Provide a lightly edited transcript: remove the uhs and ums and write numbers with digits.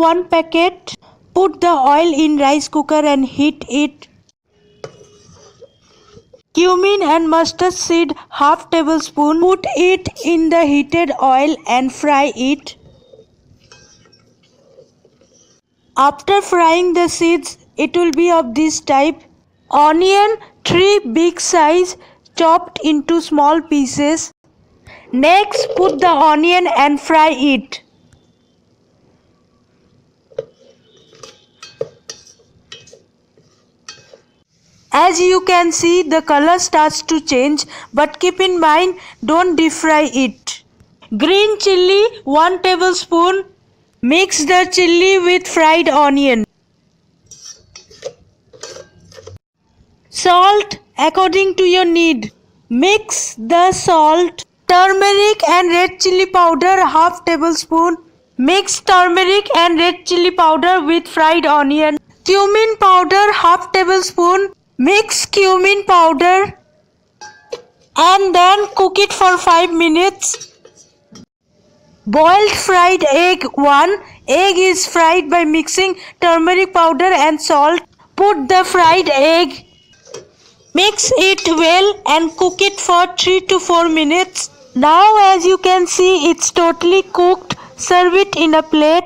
1 packet. Put the oil in rice cooker and heat it. Cumin and mustard seed half tablespoon. Put it in the heated oil and fry it. After frying the seeds, it will be of this type. Onion 3 big size chopped into small pieces. Next, put the onion and fry it. As you can see, the color starts to change, but keep in mind, don't deep fry it. Green chilli 1 tablespoon. Mix the chilli with fried onion. Salt according to your need. Mix the salt. Turmeric and red chili powder half tablespoon. Mix turmeric and red chili powder with fried onion. Cumin powder half tablespoon. Mix cumin powder and then cook it for 5 minutes. Boiled fried egg 1. Egg is fried by mixing turmeric powder and salt. Put the fried egg. Mix it well and cook it for 3 to 4 minutes. Now as you can see, it's totally cooked. Serve it in a plate.